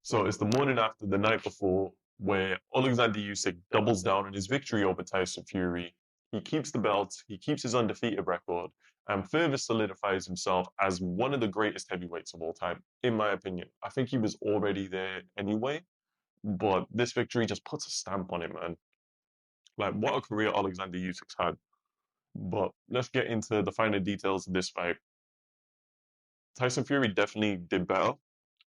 So it's the morning after the night before where Alexander Usyk doubles down on his victory over Tyson Fury. He keeps the belt, he keeps his undefeated record, and further solidifies himself as one of the greatest heavyweights of all time, in my opinion. I think he was already there anyway, but this victory just puts a stamp on it, man. Like, what a career Alexander Usyk's had. But let's get into the finer details of this fight. Tyson Fury definitely did better.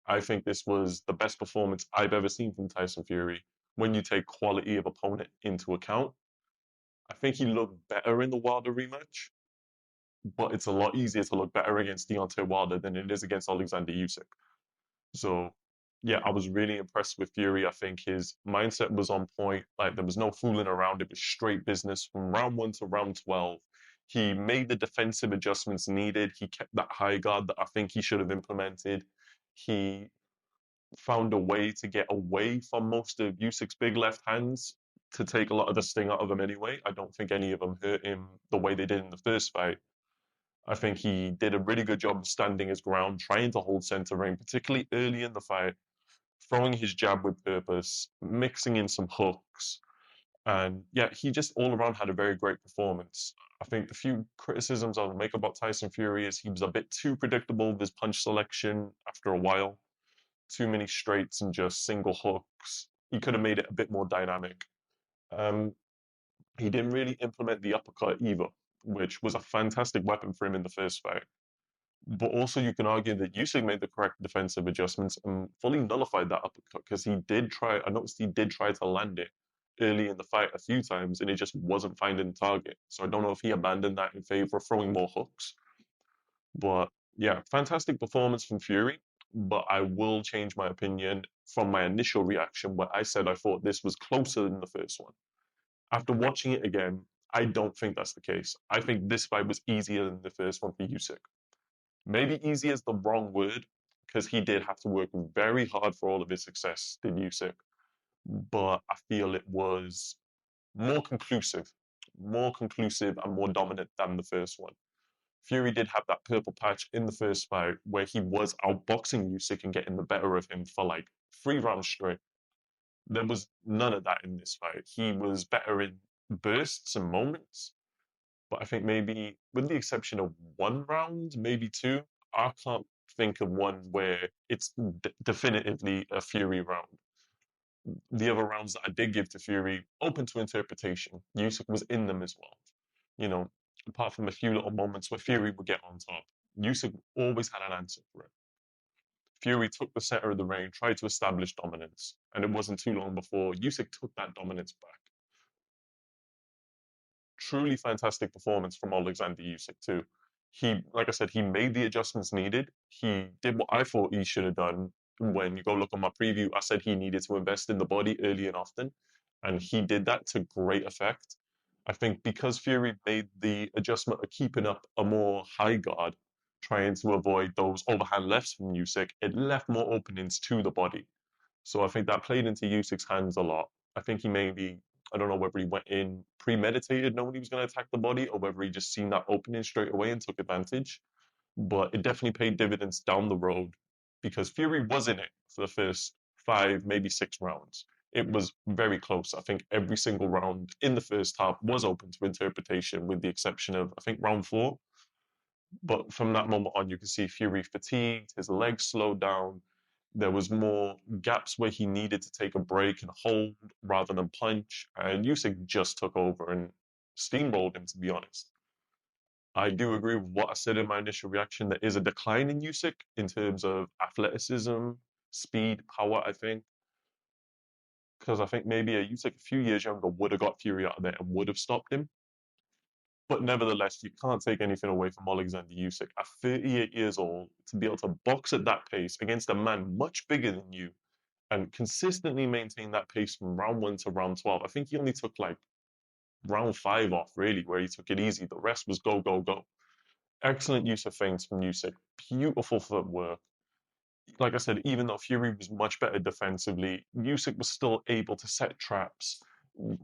I think this was the best performance I've ever seen from Tyson Fury when you take quality of opponent into account. I think he looked better in the Wilder rematch, but it's a lot easier to look better against Deontay Wilder than it is against Alexander Usyk. So, yeah, I was really impressed with Fury. I think his mindset was on point. Like, there was no fooling around. It was straight business from round one to round 12. He made the defensive adjustments needed. He kept that high guard that I think he should have implemented. He found a way to get away from most of Usyk's big left hands to take a lot of the sting out of him anyway. I don't think any of them hurt him the way they did in the first fight. I think he did a really good job of standing his ground, trying to hold center ring, particularly early in the fight, throwing his jab with purpose, mixing in some hooks. And yeah, he just all around had a very great performance. I think the few criticisms I'll make about Tyson Fury is he was a bit too predictable with his punch selection after a while, too many straights and just single hooks. He could have made it a bit more dynamic. Um, he didn't really implement the uppercut either, which was a fantastic weapon for him in the first fight. But also, you can argue that Usyk made the correct defensive adjustments and fully nullified that uppercut because he did try. I noticed he did try to land it early in the fight a few times, and it just wasn't finding the target. So I don't know if he abandoned that in favor of throwing more hooks. But yeah, fantastic performance from Fury. But I will change my opinion from my initial reaction where I said I thought this was closer than the first one. After watching it again, I don't think that's the case. I think this fight was easier than the first one for Usyk. Maybe easy is the wrong word because he did have to work very hard for all of his success, did Usyk. But I feel it was more conclusive, more conclusive and more dominant than the first one. Fury did have that purple patch in the first fight where he was outboxing Usyk and getting the better of him for like 3 rounds straight. There was none of that in this fight. He was better in bursts and moments, but I think maybe with the exception of 1 round, maybe two, I can't think of one where it's definitively a Fury round. The other rounds that I did give to Fury, open to interpretation. Usyk was in them as well. You know, apart from a few little moments where Fury would get on top, Usyk always had an answer for it. Fury took the center of the ring, tried to establish dominance, and it wasn't too long before Usyk took that dominance back. Truly fantastic performance from Alexander Usyk too. He, like I said, he made the adjustments needed. He did what I thought he should have done. When you go look on my preview, I said he needed to invest in the body early and often, and he did that to great effect. I think because Fury made the adjustment of keeping up a more high guard, trying to avoid those overhand lefts from Usyk, it left more openings to the body. So I think that played into Usyk's hands a lot. I think he maybe, I don't know whether he went in premeditated knowing he was going to attack the body or whether he just seen that opening straight away and took advantage. But it definitely paid dividends down the road because Fury was in it for the first 5, maybe 6 rounds. It was very close. I think every single round in the first half was open to interpretation, with the exception of, I think, round 4. But from that moment on, you can see Fury fatigued, his legs slowed down. There was more gaps where he needed to take a break and hold rather than punch. And Usyk just took over and steamrolled him, to be honest. I do agree with what I said in my initial reaction. There is a decline in Usyk in terms of athleticism, speed, power, I think. Because I think maybe a Usyk a few years younger would have got Fury out of there and would have stopped him. But nevertheless, you can't take anything away from Alexander Usyk at 38 years old to be able to box at that pace against a man much bigger than you and consistently maintain that pace from round 1 to round 12. I think he only took like round 5 off, really, where he took it easy. The rest was go, go, go. Excellent use of feints from Usyk. Beautiful footwork. Like I said, even though Fury was much better defensively, Usyk was still able to set traps,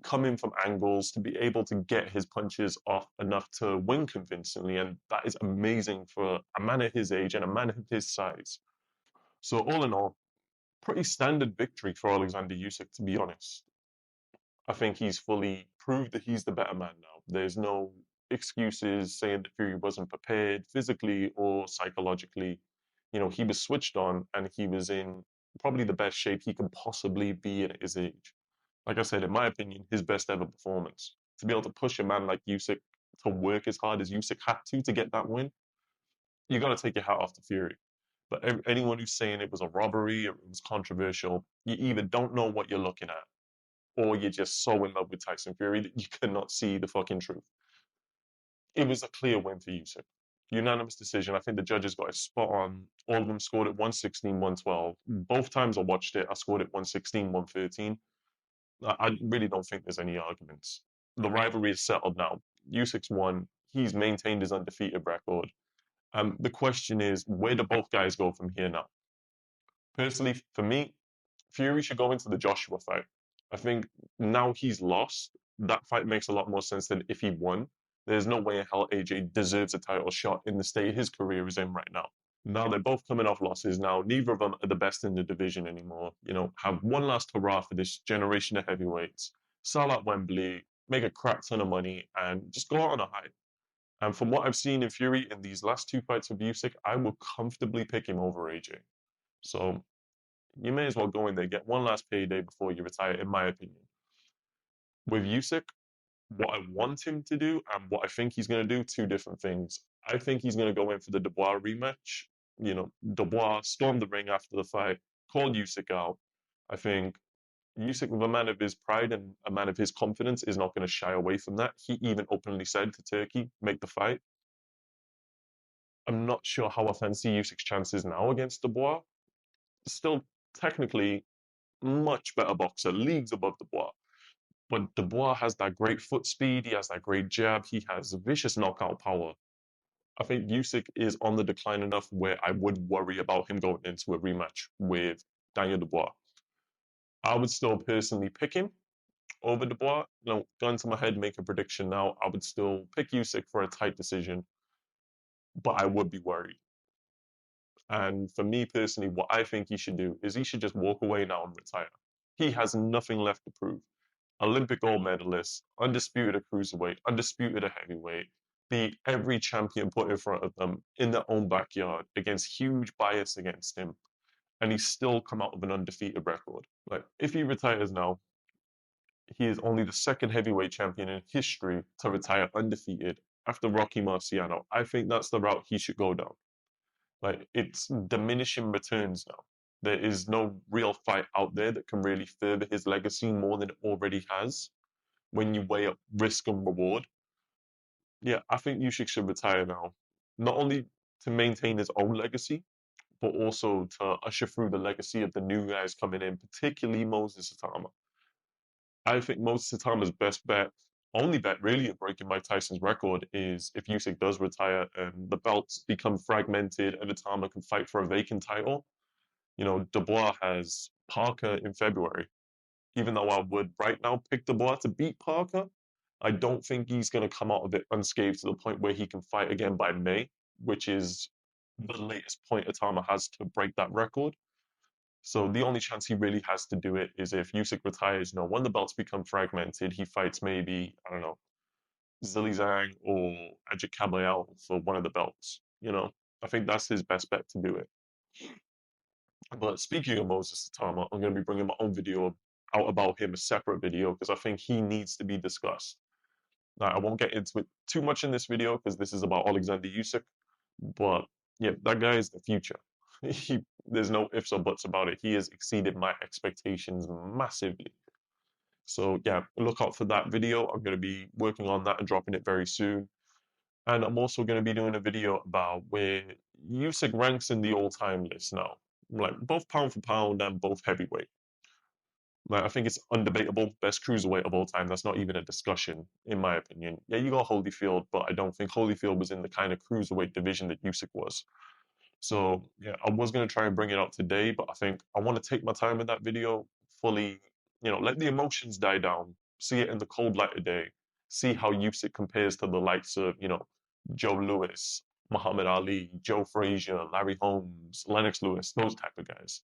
come in from angles, to be able to get his punches off enough to win convincingly. And that is amazing for a man of his age and a man of his size. So all in all, pretty standard victory for Alexander Usyk, to be honest. I think he's fully proved that he's the better man now. There's no excuses saying that Fury wasn't prepared physically or psychologically. He was switched on and he was in probably the best shape he could possibly be at his age. Like I said, in my opinion, his best ever performance. To be able to push a man like Usyk to work as hard as Usyk had to get that win, you got to take your hat off to Fury. But anyone who's saying it was a robbery or it was controversial, you either don't know what you're looking at or you're just so in love with Tyson Fury that you cannot see the fucking truth. It was a clear win for Usyk. Unanimous decision. I think the judges got it spot on. All of them scored it 116, 112. Both times I watched it, I scored it 116, 113. I really don't think there's any arguments. The rivalry is settled now. Usyk's won. He's maintained his undefeated record. The question is, where do both guys go from here now? Personally, for me, Fury should go into the Joshua fight. I think now he's lost, that fight makes a lot more sense than if he won. There's no way in hell AJ deserves a title shot in the state his career is in right now. Now they're both coming off losses. Now neither of them are the best in the division anymore. Have one last hurrah for this generation of heavyweights. Sell out Wembley, make a crap ton of money, and just go out on a high. And from what I've seen in Fury in these last two fights with Usyk, I will comfortably pick him over AJ. So you may as well go in there, get one last payday before you retire, in my opinion. With Usyk, what I want him to do and what I think he's going to do, two different things. I think he's going to go in for the Dubois rematch. Dubois stormed the ring after the fight, called Usyk out. I think Usyk, with a man of his pride and a man of his confidence, is not going to shy away from that. He even openly said to Turkey, make the fight. I'm not sure how I fancy Usyk's chances now against Dubois. Still, technically, much better boxer, leagues above Dubois. But Dubois has that great foot speed, he has that great jab, he has vicious knockout power. I think Usyk is on the decline enough where I would worry about him going into a rematch with Daniel Dubois. I would still personally pick him over Dubois. Gun to my head, make a prediction now. I would still pick Usyk for a tight decision, but I would be worried. And for me personally, what I think he should do is he should just walk away now and retire. He has nothing left to prove. Olympic gold medalist, undisputed a cruiserweight, undisputed a heavyweight, beat every champion put in front of them in their own backyard against huge bias against him, and he's still come out with an undefeated record. Like, if he retires now, he is only the second heavyweight champion in history to retire undefeated after Rocky Marciano. I think that's the route he should go down. Like, it's diminishing returns now. There is no real fight out there that can really further his legacy more than it already has when you weigh up risk and reward. Yeah, I think Usyk should retire now, not only to maintain his own legacy, but also to usher through the legacy of the new guys coming in, particularly Moses Satama. I think Moses Satama's best bet, only bet really at breaking Mike Tyson's record, is if Usyk does retire and the belts become fragmented and Satama can fight for a vacant title. Dubois has Parker in February. Even though I would right now pick Dubois to beat Parker, I don't think he's going to come out of it unscathed to the point where he can fight again by May, which is the latest point Atama has to break that record. So the only chance he really has to do it is if Usyk retires. When the belts become fragmented, he fights maybe, I don't know, Zhilei Zhang or Ajit Kabayel for one of the belts. I think that's his best bet to do it. But speaking of Moses Satama, I'm going to be bringing my own video out about him, a separate video, because I think he needs to be discussed. Now, I won't get into it too much in this video because this is about Alexander Usyk, but yeah, that guy is the future. There's no ifs or buts about it. He has exceeded my expectations massively. So yeah, look out for that video. I'm going to be working on that and dropping it very soon. And I'm also going to be doing a video about where Usyk ranks in the all-time list now, like both pound for pound and both heavyweight. Like, I think it's undebatable, best cruiserweight of all time. That's not even a discussion, in my opinion. Yeah, you got Holyfield, but I don't think Holyfield was in the kind of cruiserweight division that Usyk was. So yeah, I was gonna try and bring it up today, but I think I want to take my time with that video, fully, let the emotions die down, see it in the cold light of day, see how Usyk compares to the likes of, Joe Louis, Muhammad Ali, Joe Frazier, Larry Holmes, Lennox Lewis, those type of guys.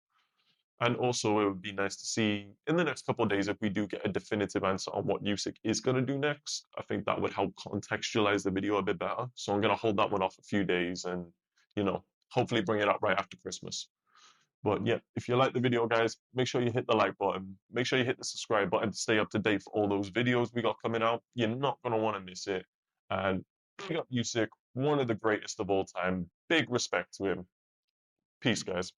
And also, it would be nice to see in the next couple of days if we do get a definitive answer on what Usyk is going to do next. I think that would help contextualize the video a bit better. So I'm going to hold that one off a few days and, hopefully bring it up right after Christmas. But yeah, if you like the video, guys, make sure you hit the like button. Make sure you hit the subscribe button to stay up to date for all those videos we got coming out. You're not going to want to miss it. And big up Usyk, one of the greatest of all time. Big respect to him. Peace, guys.